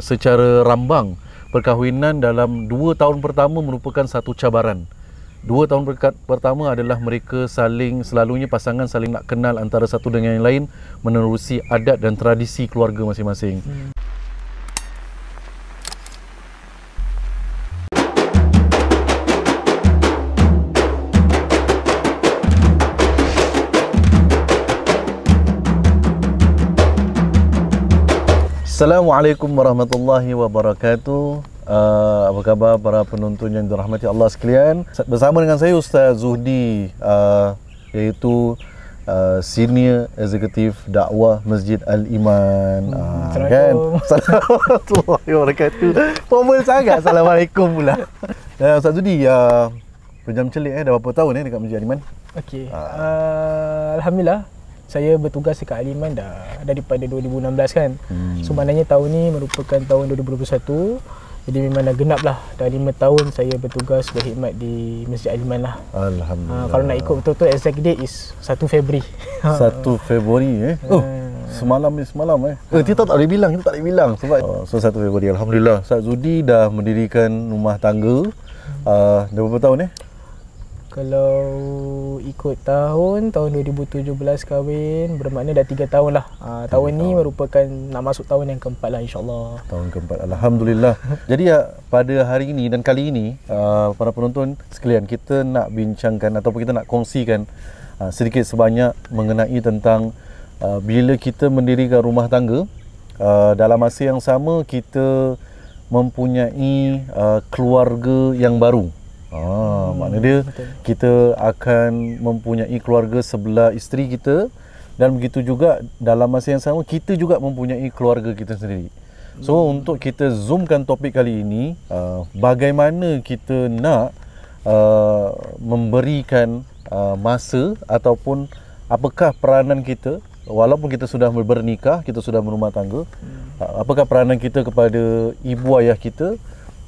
secara rambang, perkahwinan dalam 2 tahun pertama merupakan satu cabaran. 2 tahun pertama adalah mereka selalunya pasangan saling nak kenal antara satu dengan yang lain, menerusi adat dan tradisi keluarga masing-masing. Assalamualaikum warahmatullahi wabarakatuh. Apa khabar para penonton yang dirahmati Allah sekalian? Bersama dengan saya Ustaz Zuhdi, iaitu Senior Eksekutif Dakwah Masjid Al-Iman. Kan? Assalamualaikum warahmatullahi wabarakatuh. Formal sangat. Assalamualaikum pula. Ustaz Zuhdi, penjam celik dah berapa tahun dekat Masjid Al-Iman? Okey. Alhamdulillah, saya bertugas dekat Al-Iman dah daripada 2016 kan. So maknanya tahun ni merupakan tahun 2021. Jadi memang dah genap lah, dah 5 tahun saya bertugas berkhidmat di Masjid Al-Iman lah. Alhamdulillah. Kalau nak ikut betul-betul exact date is 1 Februari. 1 Februari semalam. Kita tak boleh bilang sebab so 1 Februari. Alhamdulillah, Ustaz Zuhdi dah mendirikan rumah tangga. Dah berapa tahun Kalau ikut tahun 2017 kahwin, bermakna dah 3 tahun lah. Tahun ni merupakan nak masuk tahun yang keempat lah, insyaAllah. Tahun keempat, Alhamdulillah. Jadi pada hari ini dan kali ini, para penonton sekalian, kita nak bincangkan ataupun kita nak kongsikan sedikit sebanyak mengenai tentang bila kita mendirikan rumah tangga, dalam masa yang sama kita mempunyai keluarga yang baru. Maknanya dia, kita akan mempunyai keluarga sebelah isteri kita, dan begitu juga dalam masa yang sama kita juga mempunyai keluarga kita sendiri. So untuk kita zoomkan topik kali ini, bagaimana kita nak memberikan masa ataupun apakah peranan kita walaupun kita sudah bernikah, kita sudah berumah tangga, apakah peranan kita kepada ibu ayah kita,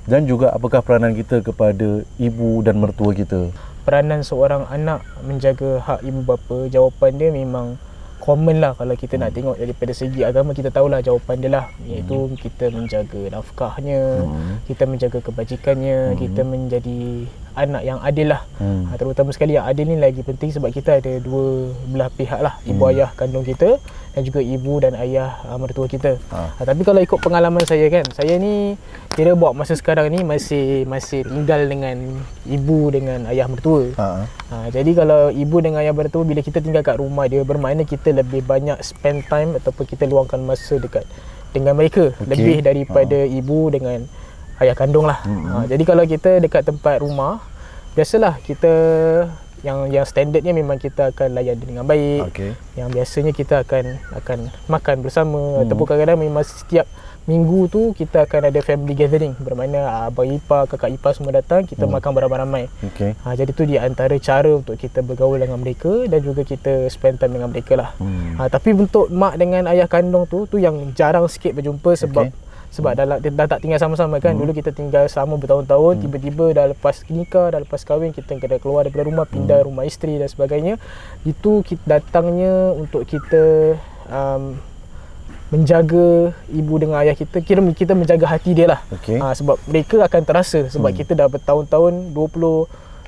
dan juga apakah peranan kita kepada ibu dan mertua kita. Peranan seorang anak menjaga hak ibu bapa, jawapan dia memang common lah. Kalau kita nak tengok daripada segi agama, kita tahulah jawapan dia lah, iaitu kita menjaga nafkahnya, kita menjaga kebajikannya, kita menjadi anak yang adil lah. Terutama sekali yang adil ni lagi penting sebab kita ada dua belah pihak lah, ibu ayah kandung kita dan juga ibu dan ayah mertua kita. Tapi kalau ikut pengalaman saya kan, saya ni kira buat masa sekarang ni masih tinggal dengan ibu dengan ayah mertua. Jadi kalau ibu dengan ayah mertua, bila kita tinggal kat rumah dia, bermakna kita lebih banyak spend time ataupun kita luangkan masa dekat dengan mereka, lebih daripada ibu dengan ayah kandung lah. Jadi kalau kita dekat tempat rumah, biasalah kita yang standardnya memang kita akan layan dengan baik. Yang biasanya kita akan makan bersama, ataupun kadang-kadang memang setiap minggu tu kita akan ada family gathering, bermakna abang ipar, kakak ipar semua datang, kita makan beramai-ramai. Jadi tu di antara cara untuk kita bergaul dengan mereka dan juga kita spend time dengan mereka lah. Tapi untuk mak dengan ayah kandung tu yang jarang sikit berjumpa sebab dah tak tinggal sama-sama kan. Dulu kita tinggal sama bertahun-tahun, tiba-tiba dah lepas nikah, dah lepas kahwin, kita kena keluar daripada rumah, pindah rumah isteri dan sebagainya. Itu kita datangnya untuk kita menjaga ibu dengan ayah kita, kira kita menjaga hati dia lah. Sebab mereka akan terasa, sebab kita dah bertahun-tahun,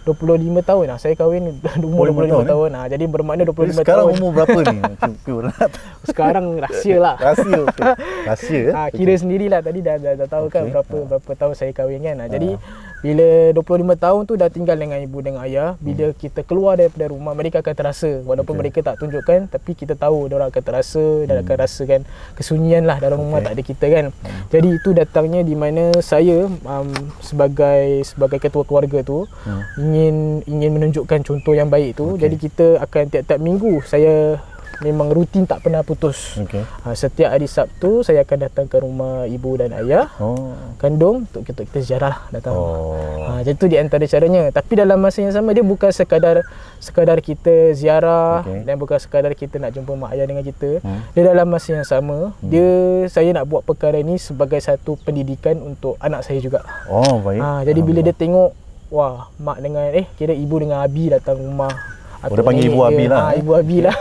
25 tahun lah saya kahwin, umur 25 tahun. Jadi bermakna 25 sekarang tahun. Sekarang umur berapa ni? Sekarang rahsia lah. Rahsia. Kira sendirilah, tadi dah tahu kan berapa tahun saya kahwin kan. Jadi bila 25 tahun tu dah tinggal dengan ibu dengan ayah, bila kita keluar daripada rumah, mereka akan terasa, walaupun mereka tak tunjukkan, tapi kita tahu diorang akan terasa dan akan rasakan kesunyian lah dalam rumah, tak ada kita kan. Jadi itu datangnya di mana saya sebagai ketua keluarga tu ingin menunjukkan contoh yang baik tu. Jadi kita akan tiap-tiap minggu, saya memang rutin tak pernah putus. Setiap hari Sabtu saya akan datang ke rumah ibu dan ayah kandung untuk kita ziarah lah, datang. Jadi tu di antara caranya. Tapi dalam masa yang sama, dia bukan sekadar kita ziarah dan bukan sekadar kita nak jumpa mak ayah dengan kita. Dia dalam masa yang sama, saya nak buat perkara ni sebagai satu pendidikan untuk anak saya juga. Baik. Jadi bila dia tengok, wah, mak dengan kira ibu dengan abi datang rumah, dia panggil ibu Abi lah. Ibu Abi lah.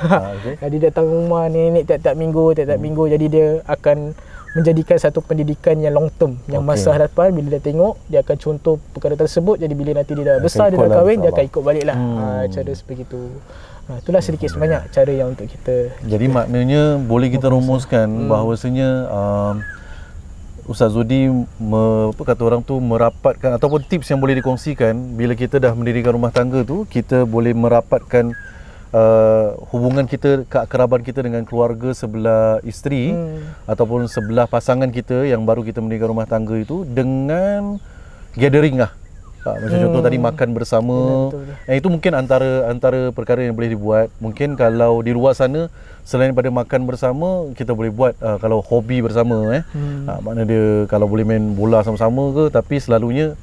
Jadi datang rumah nenek tiap-tiap minggu. Jadi dia akan menjadikan satu pendidikan yang long term, yang masa hadapan bila dia tengok dia akan contoh perkara tersebut, jadi bila nanti dia dah besar, dia dah kahwin, dia akan ikut balik lah. Cara sebegitu. Itulah sedikit sebanyak cara yang untuk kita. Jadi maknanya boleh kita rumuskan bahawasanya Ustaz Zudi apa kata orang tu, merapatkan ataupun tips yang boleh dikongsikan bila kita dah mendirikan rumah tangga tu, kita boleh merapatkan hubungan kita, keakraban kita dengan keluarga sebelah isteri ataupun sebelah pasangan kita yang baru kita mendirikan rumah tangga itu dengan gathering lah. Macam contoh tadi makan bersama. Itu mungkin antara perkara yang boleh dibuat. Mungkin kalau di luar sana selain daripada makan bersama, kita boleh buat kalau hobi bersama makna dia kalau boleh main bola sama-sama ke, tapi selalunya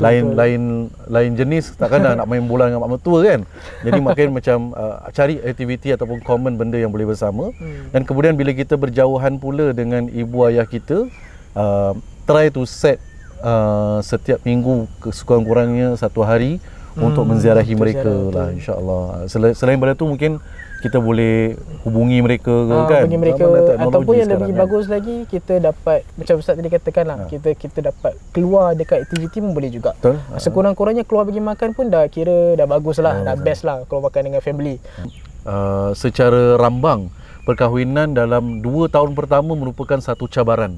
lain jenis, takkan nak main bola dengan mak mertua kan. Jadi makin macam cari aktiviti ataupun common benda yang boleh bersama. Dan kemudian bila kita berjauhan pula dengan ibu ayah kita, try to set setiap minggu sekurang-kurangnya satu hari untuk menziarahi mereka lah, insya-Allah. Selain daripada tu mungkin kita boleh hubungi mereka ke kan, hubungi mereka, ataupun yang lebih bagus lagi, kita dapat macam Ustaz tadi katakan lah, kita dapat keluar dekat aktiviti pun boleh juga. Sekurang-kurangnya keluar pergi makan pun dah kira dah bagus lah, dah best lah keluar makan dengan family. Secara rambang, perkahwinan dalam 2 tahun pertama merupakan satu cabaran.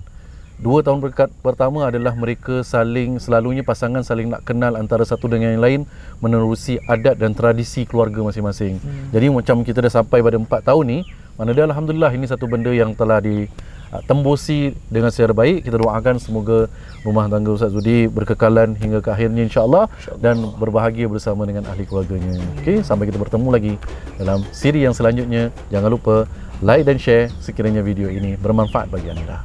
2 tahun pertama adalah mereka selalunya pasangan saling nak kenal antara satu dengan yang lain, menerusi adat dan tradisi keluarga masing-masing. Jadi macam kita dah sampai pada 4 tahun ni, mana dia alhamdulillah ini satu benda yang telah ditembusi dengan secara baik. Kita doakan semoga rumah tangga Ustaz Zudi berkekalan hingga ke akhirnya insya-Allah, dan berbahagia bersama dengan ahli keluarganya. Okey, sampai kita bertemu lagi dalam siri yang selanjutnya. Jangan lupa like dan share sekiranya video ini bermanfaat bagi anda.